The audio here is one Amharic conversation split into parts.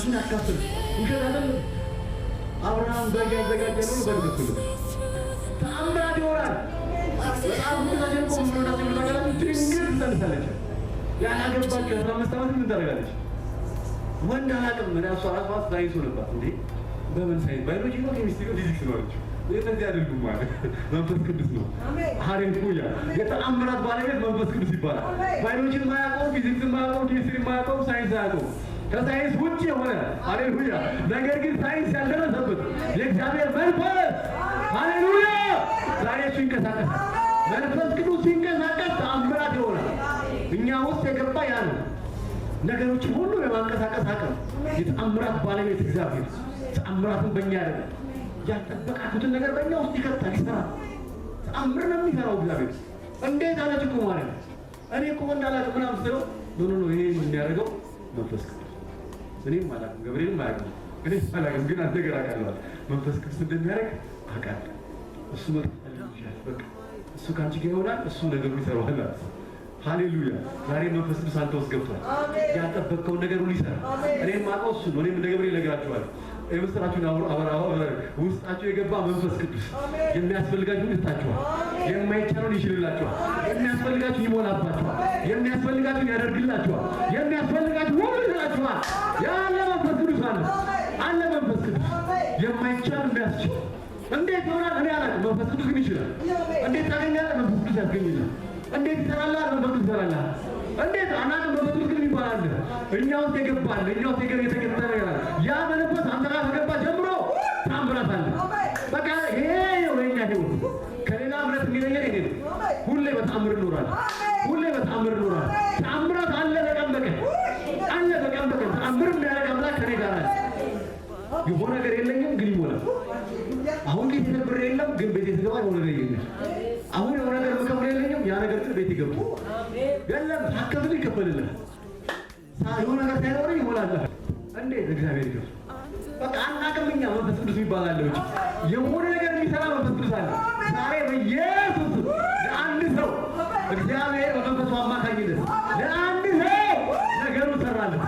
ራሱን ያካፍል ውሸት አይደለም። አብርሃም በግ ያዘጋጀ ነው በልብሱ ተአምራት ይሆናል። በጣም ሁላችን ቆምሮዳችን ተጋላሚ ድንግል ተንሳለች። ያላገባች 15 ዓመት ምን ታደርጋለች? ወንድ አላውቅም ምን ያሷ ራሷ ሳይንስ ነበር እንዴ በምን ሳይንስ ባዮሎጂ ነው ኬሚስትሪ ነው ፊዚክስ ነው አለች። እንደዚህ አይደሉም ማለት መንፈስ ቅዱስ ነው። ሃሌሉያ! የተአምራት ባለቤት መንፈስ ቅዱስ ይባላል። ባዮሎጂ ማያውቀው፣ ፊዚክስ ማያውቀው፣ ኬሚስትሪ ማያውቀው፣ ሳይንስ አያውቀው ከሳይንስ ውጭ የሆነ ሃሌሉያ! ነገር ግን ሳይንስ ያልደረሰበት የእግዚአብሔር መንፈስ ሃሌሉያ! ዛሬ እሱ ይንቀሳቀሳል። መንፈስ ቅዱስ ሲንቀሳቀስ ተአምራት ይሆናል። እኛ ውስጥ የገባ ያ ነው። ነገሮችን ሁሉ የማንቀሳቀስ አቅም የተአምራት ባለቤት እግዚአብሔር ተአምራትን በእኛ ያደርጋል። ያልጠበቃችሁትን ነገር በእኛ ውስጥ ይከታል፣ ይሰራል። ተአምር ነው የሚሰራው እግዚአብሔር። እንዴት አለች እኮ ማርያም እኔ እኮ እንዳላውቅ ምናምን ስለው ኖ ይሄ የሚያደርገው መንፈስ ቅዱስ እኔም አላውቅም፣ ገብርኤልም አያውቅም፣ እኔም አላውቅም፣ ግን አንድ ነገር አውቃለሁ። መንፈስ ቅዱስ እንደሚያደርግ አውቃለሁ። እሱ በቃ እሱ ከአንቺ ጋር ይሆናል፣ እሱ ነገሩ ይሰራዋል። ሃሌሉያ! ዛሬ መንፈስ ቅዱስ አንተ ውስጥ ገብቷል። ያልጠበቅከውን ነገር ሁሉ ይሰራል። እኔም አውቀው እሱ ነው። እኔም እንደ ገብርኤል እነግራችኋለሁ። የምስራችሁን አበራው ውስጣችሁ የገባ መንፈስ ቅዱስ የሚያስፈልጋችሁን ይሰጣችኋል። የማይቻለውን ይሽልላችኋል። የሚያስፈልጋችሁን ይሞላባችኋል። የሚያስፈልጋችሁን ያደርግላችኋል። የሚያስፈልጋችሁ ሁሉ ይሰጣችኋል። ያለ መንፈስ ቅዱስ አለ መንፈስ ቅዱስ የማይቻል የሚያስችል እንዴት ይሆናል? እኔ አላውቅም። መንፈስ ቅዱስ ግን ይችላል። እንዴት ታገኛለህ? መንፈስ ቅዱስ ያስገኝልህ። እንዴት ይሰራልሃል? መንፈስ ቅዱስ ይሰራልሃል። እንዴት አናውቅም። መንፈስ ቅዱስ ግን ይባላል። እኛ ውስጥ የገባል እኛ ውስጥ የተገኘ ነገር አለ። ያ መንፈስ አንተ ጋር ከገባ ጀምሮ ታምራት አለ። በቃ ይሄ ነው የኛ ህይወት። ከሌላ እምነት የሚለየን ይሄ ነው። ሁሌ በተአምር እንኖራለን። ሁሌ በተአምር እንኖራለን። ታምራት አለ በቀን በቀን አለ በቀን በቀን ተአምር የሚያደርግ አምላክ ከኔ ጋር አለ። የሆነ ነገር የለኝም ግን ይሞላል። አሁን ቤት ነበር የለም ግን ቤት የተገባ የሆነ ነገር የለም። አሁን የሆነ ነገር መከፈል የለኝም ያ ነገር ግን ቤት ይገባ የለም ታከፍል ይከፈልልህ። የሆነ ነገር ሳይኖር ይሞላል። እንዴት እግዚአብሔር ይገባ በቃ አናውቅም። እኛ መንፈስ ቅዱስ ይባላል እንጂ የሆነ ነገር የሚሰራ መንፈስ ቅዱስ አለ። ዛሬ በኢየሱስ ለአንድ ሰው እግዚአብሔር በመንፈሱ አማካኝነት ለአንድ ሰው ነገሩ ሰራለት።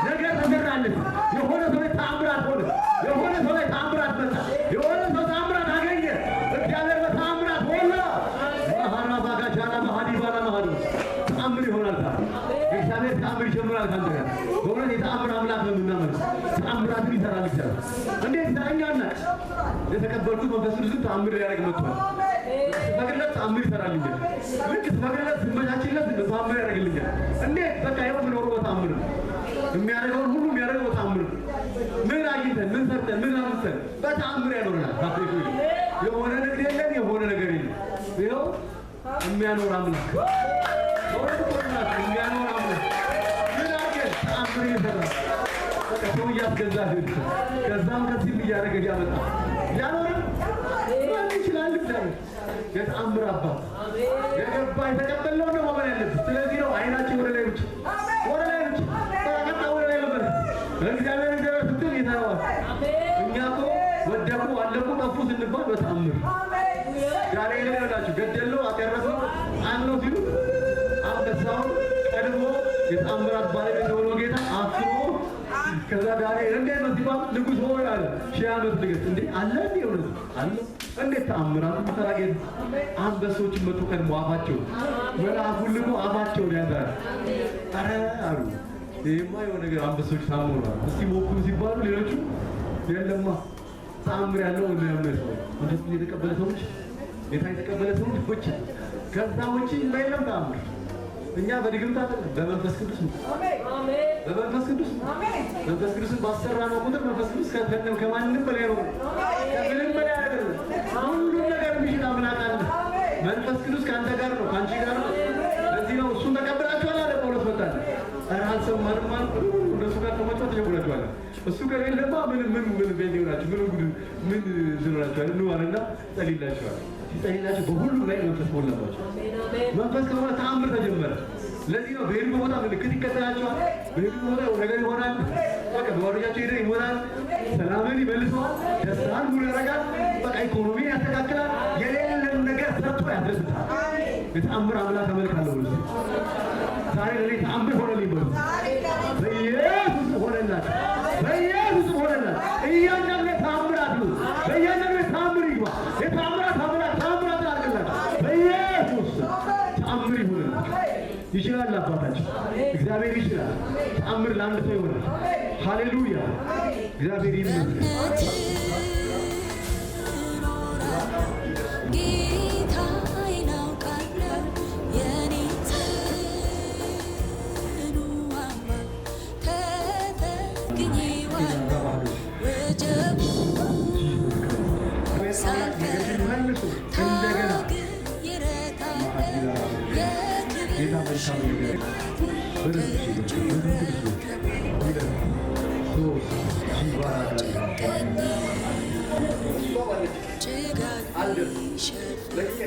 ነገር ተሰራለት። የሆነ ሰው ላይ ተአምራት ሆነ። የሆነ ሰው ላይ ተአምራት መጣ። የሆነ ሰው ተአምራት አገኘ። እግዚአብሔር በተአምራት ሞላ። ማሃራ ባጋጃና ማሃዲ ባላ ማሃዲ ተአምር ይሆናል። እግዚአብሔር ተአምር ይጀምራል ካንተ ጋር። በእውነት የተአምር አምላክ ነው የምናመልከው። ተአምራትን ይሰራል እግዚአብሔር። እንዴት ዛኛና የተቀበልኩት መንፈስ ቅዱስ ተአምር ሊያደርግ መጥቷል። ስፈቅድለት ተአምር ይሰራልኛል። ልክ ስፈቅድለት ስመቻችለት ተአምር ያደርግልኛል። እንዴት በቃ ይኸው የምኖረው በተአምር ነው። የሚያደርገውን ሁሉ የሚያደርገው በተአምር ነው። ምን አግኝተን ምን ሰርተን ምን አምስተን በተአምር ያኖረናል። የሆነ ነገር የለም፣ የሆነ ነገር የለም። ይኸው የሚያኖር አምላክ የሚያኖር አምላክ ምን አገር ተአምር ይሰራል። ሰው እያስገዛ ከዛም ከዚህም እያደረገ ያመጣ ያኖረን ማን ይችላል? እግዚአብሔር የተአምር አባት የገባ የተቀበለው ነው ማመን ያለብን። ስለዚህ ነው አይናችን ወደ ላይ ብቻ ወደ ላይ ብቻ ተቀጣ ወደ ላይ ነበር። እግዚአብሔር ስትል ይሰራዋል። እኛ እኮ ወደቁ አለቁ ጠፉ ስንባል በተአምር ዛሬ ላይ ያላችሁ ገደለው አቀረሰው አንነው ሲሉ አንበሳው ቀድሞ የተአምራት ባለቤት የሆነው ጌታ አስቦ ከዛ ዳሬ እንዴት ነው ሲባል ንጉሥ ሆይ አለ 1000 ዓመት ንገስ እንዴ አለ እንዴ ወደ አለ እንዴት ተአምራት ተሰራ ጌታ አንበሶችን መጥቶ ቀድሞ አፋቸው መልአኩን ልኮ አፋቸውን ያዛል። አረ አሉ ይሄማ የሆነ ነገር አንበሶች ታሞራል እስቲ ሞክሩ ሲባሉ ሌሎቹ የለማ ተአምር ያለው ነው ያመጣው። እንደዚህ የተቀበለ ሰዎች ጌታ የተቀበለ ሰዎች ብቻ ከዛ ውጪ የለም ተአምር። እኛ በድግምት አይደለም በመንፈስ ቅዱስ ነው። አሜን። በመንፈስ ቅዱስ አሜን። መንፈስ ቅዱስን ባሰራ ነው ቁጥር መንፈስ ቅዱስ ከፈነም ከማንንም በላይ ነው። ከምንም በላይ አይደለም። ሁሉ ነገር የሚችል አምላክ አለ። መንፈስ ቅዱስ ካንተ ጋር ነው፣ ካንቺ ጋር ነው። ለዚህ ነው እሱን ተቀበላችኋል አለ ጳውሎስ መጣለ። አራን ሰው ማርማን እንደሱ ጋር ተመጣጣ ተጀምራችኋል። እሱ ከሌለማ ምን ቤት ይሆናችሁ ምን ዝራችኋል ነው አለና ጸልይላችኋል። ሲጸልይላችሁ በሁሉ ላይ መንፈስ ሞላባችሁ። መንፈስ ከሆነ ተአምር ተጀመረ። ለዚህ ነው በሄዱ ቦታ ምልክት ይከተላችኋል። በሄዱ ቦታ ነገር ይሆናል። በቃ በወረጃቸው ሄደ ይሆናል። ሰላምን ይመልሰዋል። ደስታን ሙሉ ያደርጋል። በቃ ኢኮኖሚን ያስተካክላል። የሌለን ነገር ሰርቶ ያስደስታል። የተአምር አምላክ አመልካለሁ። ዛሬ ለኔ ተአምር ሆነልኝ በሉ። በኢየሱስ ሆነላችሁ። ተአምር ለአንድ ሰው ይሆናል። ሃሌሉያ እግዚአብሔር ይመስገን። ጭጋግ ይሸፍናል